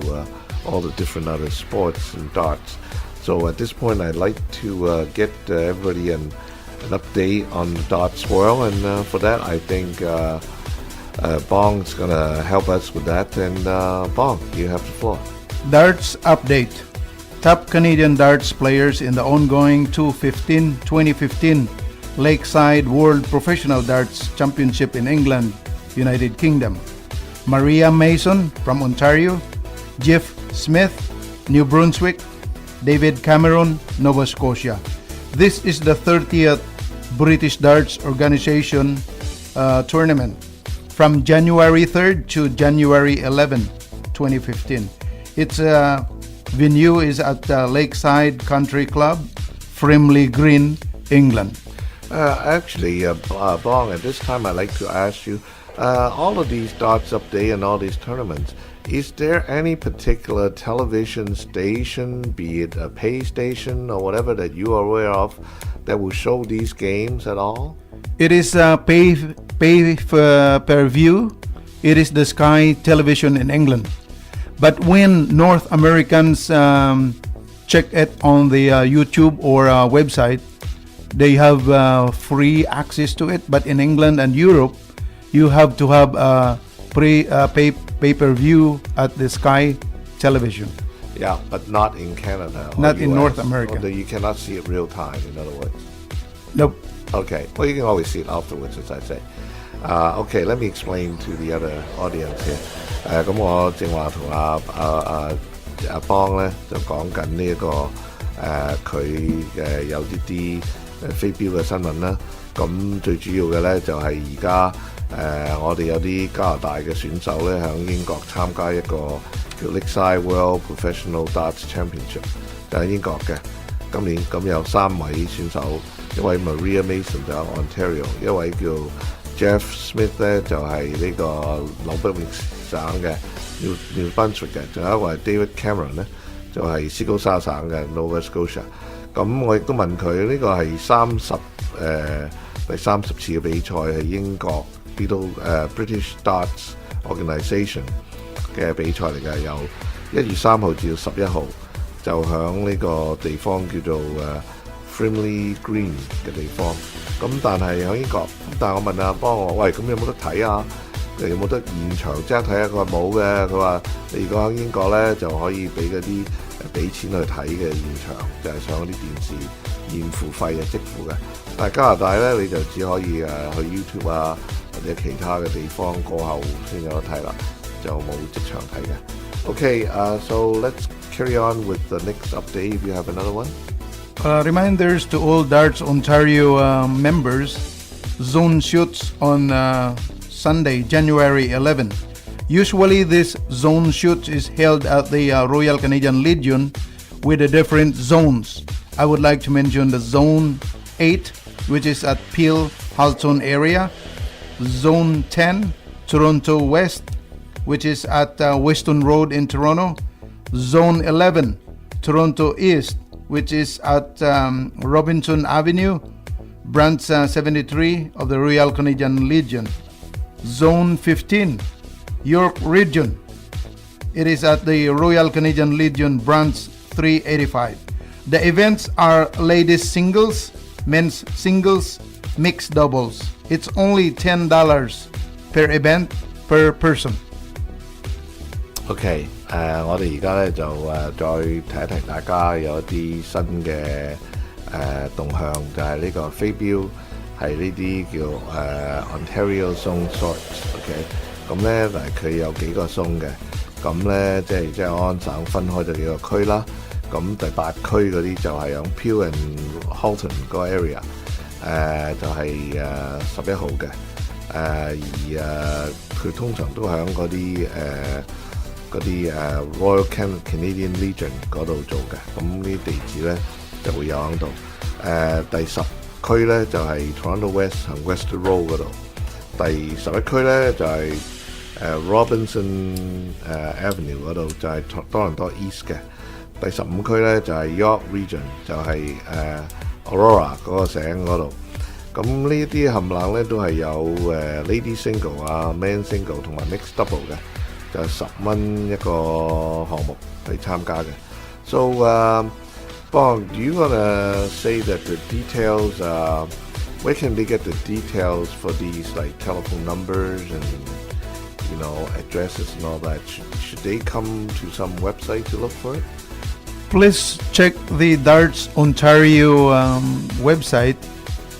all the different other sports and darts. So at this point, I'd like to get everybody an update on the darts world, and for that, I think Bong's gonna help us with that. And Bong, you have the floor. Darts update. Top Canadian darts players in the ongoing 2015 Lakeside World Professional Darts Championship in England, United Kingdom. Maria Mason from Ontario, Jeff Smith, New Brunswick, David Cameron, Nova Scotia. This is the 30th British Darts Organization tournament from January 3rd to January 11, 2015. Its venue is at Lakeside Country Club, Frimley Green, England. Actually, Bong, at this time I'd like to ask you, all of these darts up day and all these tournaments, is there any particular television station, be it a pay station or whatever that you are aware of, that will show these games at all? It is pay per view. It is the Sky Television in England. But when North Americans check it on the YouTube or website, they have free access to it. But in England and Europe, you have to have pay-per-view at the Sky Television. Yeah, but not in Canada. Not in US. North America. Although you cannot see it real time, in other words. Nope. Okay, well, you can always see it afterwards, as I say. Okay, let me explain to the other audience here. 咁我正話同阿邦咧就講緊呢一個佢有啲飛鏢嘅新聞啦。咁最主要嘅咧就係而家我哋有啲加拿大嘅選手咧喺英國參加一個叫 Lakeside World Professional Darts Championship， 就喺英國嘅。今年咁有3位選手，一位 Maria Mason 就喺 Ontario， 一位叫 Jeff Smith 咧就係呢個紐北面省嘅 New Brunswick 嘅，仲有一位 David Cameron 咧就係斯高沙省嘅 Nova Scotia。咁我亦都問佢呢個係第30次嘅比賽係英國 British Darts Organisation 嘅比賽嚟嘅，由1月3號至到11號就響呢個地方叫做Frimley Green 嘅地方。咁但係喺英國，但係我問阿幫我，喂，咁有冇得睇啊？有冇得現場即刻睇啊？佢話冇嘅，佢話你如果喺英國咧就可以俾嗰啲俾錢去睇嘅現場，就係上嗰啲電視現付費嘅即付嘅。但係加拿大咧你就只可以去 YouTube 啊或者其他嘅地方過後先有得睇啦，就冇即場睇嘅。Okay, so let's carry on with the next update if you have another one. Reminders to all Darts Ontario members, zone shoots on Sunday, January 11. Usually this zone shoot is held at the Royal Canadian Legion with the different zones. I would like to mention the Zone 8, which is at Peel, Halton area. Zone 10, Toronto West, which is at Weston Road in Toronto. Zone 11, Toronto East, which is at Robinson Avenue, branch 73 of the Royal Canadian Legion. Zone 15, York Region. It is at the Royal Canadian Legion, branch 385. The events are ladies singles, men's singles, mixed doubles. It's only $10 per event per person. OK， 我哋而家咧就再提一提大家有一啲新嘅動向，就係呢個飛鏢係呢啲叫Ontario Zone Sorts。OK， 咁咧嗱佢有幾個 zone 嘅，咁咧即係安省分開咗幾個區啦。咁第8區嗰啲就係響 Peel and Halton 嗰個 area， 就係11號嘅，而佢通常都響嗰啲Royal Canadian Legion 嗰度做嘅，咁呢啲地址咧就會有喺度。第10區咧就係 Toronto West 同 West Road 嗰度，第11區咧就係Robinson Avenue 嗰度，就係多倫多 East 嘅。第15區咧就係 York Region， 就係Aurora 嗰個省嗰度。咁呢啲冚冷咧都係有Lady Single 啊、Man Single 同埋 Mixed Double 嘅，就10蚊一個項目去參加嘅。So, Bong, do you wanna say that the details? Where can they get the details for these like telephone numbers and addresses and all that? Should they come to some website to look for it? Please check the Darts Ontario website.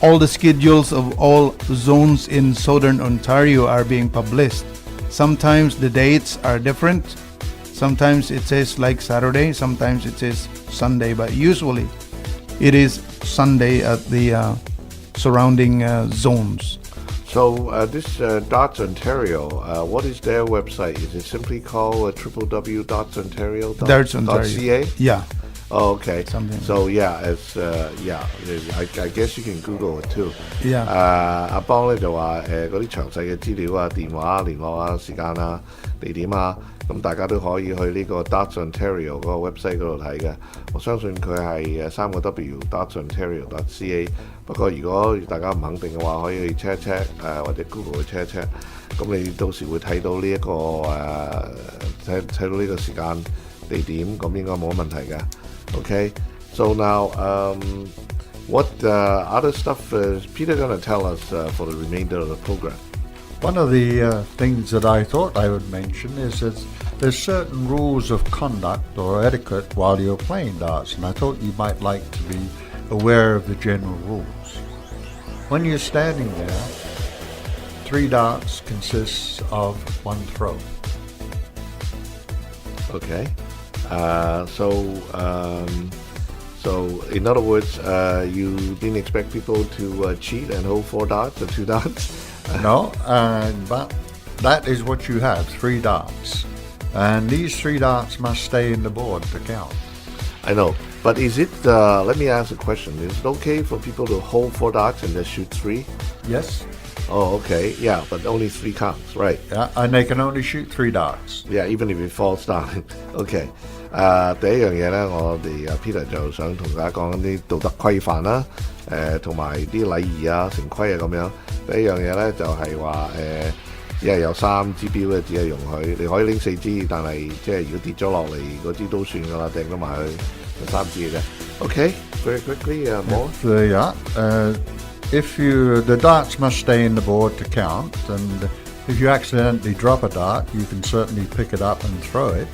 All the schedules of all zones in Southern Ontario are being published. Sometimes the dates are different. Sometimes it says like Saturday, sometimes it says Sunday, but usually it is Sunday at the surrounding zones. So this Darts Ontario, what is their website? Is it simply called www.dartsontario.ca? Darts Ontario. Yeah. Oh, okay. Something So yeah, it's I guess you can Google it too. Yeah. 阿邦咧就話嗰啲詳細嘅資料啊、電話聯絡啊、時間啊、地點啊，咁大家都可以去呢個 Darts Ontario 嗰個 website 嗰度睇嘅。我相信佢係3個 W dartsontario.ca。不過如果大家唔肯定嘅話，可以去 check 或者 Google 去 check。咁你到時會睇到呢一個睇到呢個時間地點，咁應該冇乜問題嘅。Okay, so now what other stuff is Peter going to tell us for the remainder of the program? One of the things that I thought I would mention is that there's certain rules of conduct or etiquette while you're playing darts, and I thought you might like to be aware of the general rules. When you're standing there, 3 darts consists of 1 throw. Okay. So in other words, you didn't expect people to cheat and hold 4 darts or 2 darts? No, but that is what you have, 3 darts. And these 3 darts must stay in the board to count. I know, but is it, let me ask a question, is it okay for people to hold 4 darts and just shoot 3? Yes. Oh, okay, yeah, but only 3 counts, right? Yeah, and they can only shoot 3 darts. Yeah, even if it falls down. Okay. 第一樣嘢咧，我哋Peter 就想同大家講啲道德規範啦，同埋啲禮儀啊、成規啊咁樣。第一樣嘢咧就係話只係有3支標嘅，只係容許你可以拎4支，但係即係如果跌咗落嚟嗰支都算噶啦，掟咗埋去就3支嘅啫。Okay, very quickly, more. If the darts must stay in the board to count, and if you accidentally drop a dart, you can certainly pick it up and throw it.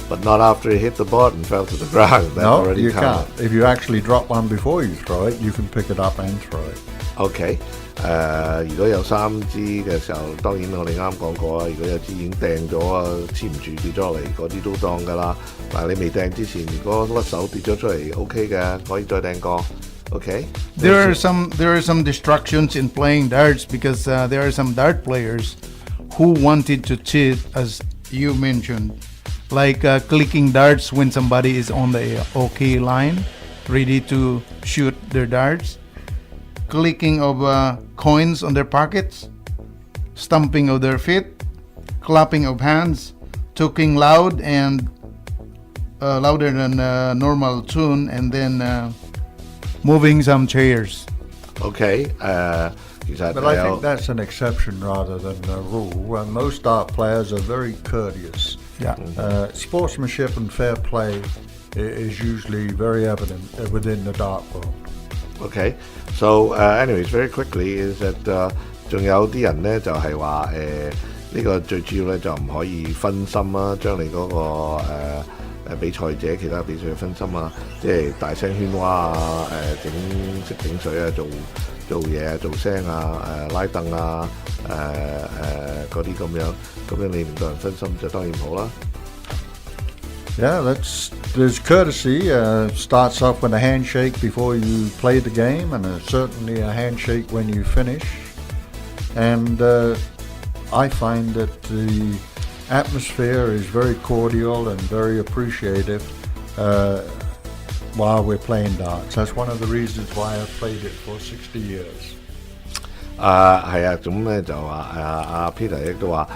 But not after it hit the board and fell to the ground. That No, already you counted. can't. If you actually drop one before you throw it, you can pick it up and throw it. OK，如果有3支嘅時候，當然我哋啱講過啦。如果有支已經掟咗啊，黐唔住跌咗落嚟，嗰啲都當㗎啦。但係你未掟之前，如果甩手跌咗出嚟 ，OK 嘅，可以再掟過。Okay. There are some distractions in playing darts because there are some dart players who wanted to cheat, as you mentioned, like clicking darts when somebody is on the OK line, ready to shoot their darts, clicking of coins on their pockets, stomping of their feet, clapping of hands, talking loud and louder than normal tune, and then moving some chairs. Okay. But I think that's an exception rather than a rule. Most dart players are very courteous. Yeah. Sportsmanship and fair play is usually very evident within the dart world. Okay. So anyways, very quickly is that 仲有啲人咧就係話呢個最主要咧就唔可以分心啦，將你嗰個比賽者其他比賽分心啊，即係大聲喧嘩啊，整水啊，做嘢啊，做聲啊，拉凳啊，嗰啲咁樣你令到人分心就當然唔好啦。Yeah, there's courtesy. Starts off with a handshake before you play the game, and certainly a handshake when you finish. And I find that the atmosphere is very cordial and very appreciative while we're playing darts. That's one of the reasons why I've played it for 60 years. 係啊，咁咧就話Peter 亦都話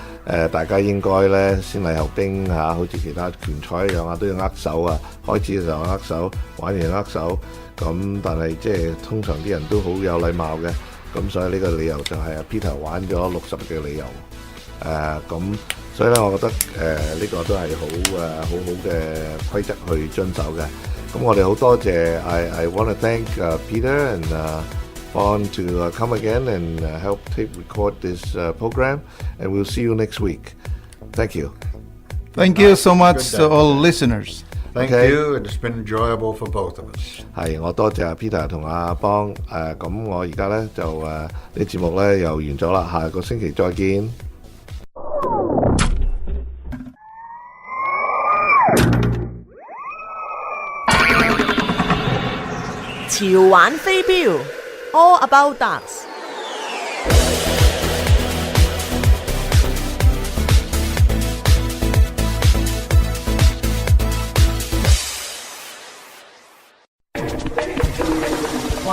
大家應該咧先禮後兵嚇，好似其他拳賽一樣啊，都要握手啊。開始嘅時候握手，玩完握手，咁但係即係通常啲人都好有禮貌嘅，咁所以呢個理由就係Peter 玩咗60日嘅理由。咁所以咧，我覺得呢個都係好嘅規則去遵守嘅。咁我哋好多謝I want to thank Peter and Bon to come again and help record this program, and we'll see you next week. Thank you. Thank you so much to all listeners. Thank you. It's been enjoyable for both of us. 係，我多謝Peter 同阿邦。咁我而家咧就呢節目咧又完咗啦，下個星期再見。潮玩飛鏢 All About Darts。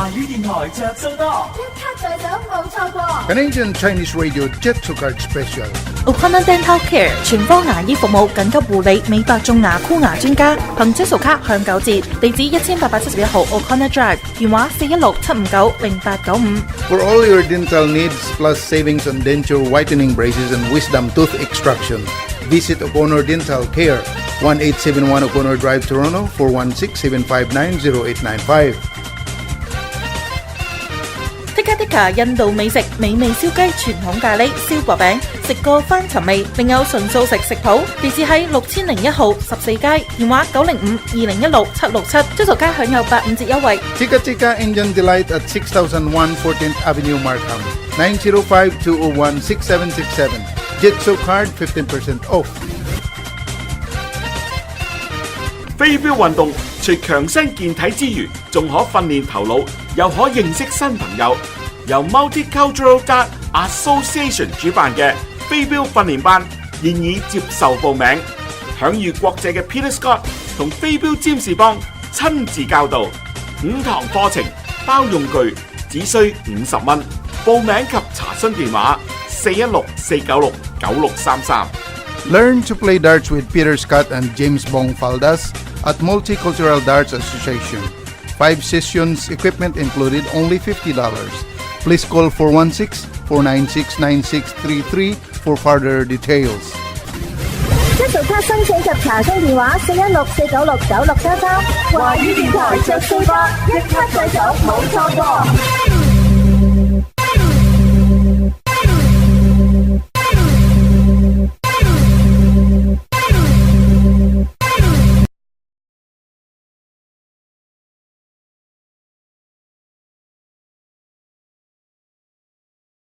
華語電台着數多，一卡在手冇錯過。Canadian Chinese Radio Jetso Card Special. O'Connor Dental Care 全科牙醫服務、緊急護理、美白種牙、箍牙專家，憑質素卡享9折。地址1871號 O'Connor Drive，電話416-759-0895。For all your dental needs plus savings on denture whitening braces and wisdom tooth extraction, visit O'Connor Dental Care, 1871 O'Connor Drive, Toronto, 416-759-0895。Tikka 印度美食美味燒雞、傳統咖喱、燒薄餅，食過翻尋味。另有純素食食譜，地址喺6001號14街，電話905-2016767，追數卡享有85折優惠。Tikka Indian Delight at 6001 14th Avenue, Markham, 905-201-6767. Jetso Card 15% off. 飛鏢運動除強身健體之餘，仲可訓練頭腦，又可認識新朋友。由 Multicultural Dart Association 主辦嘅飛鏢訓練班現已接受報名，享譽國際嘅 Peter Scott 同飛鏢占士邦親自教導，5堂課程包用具，只需50蚊。報名及查詢電話416-496-9633。Learn to play darts with Peter Scott and James Bong Faldas at Multicultural Darts Association. 5 sessions, equipment included, only $50. Please call 416-496-9633 for further details. 質素卡申請及查詢電話416-496-9633。華語電台着數多，一卡在手冇錯過。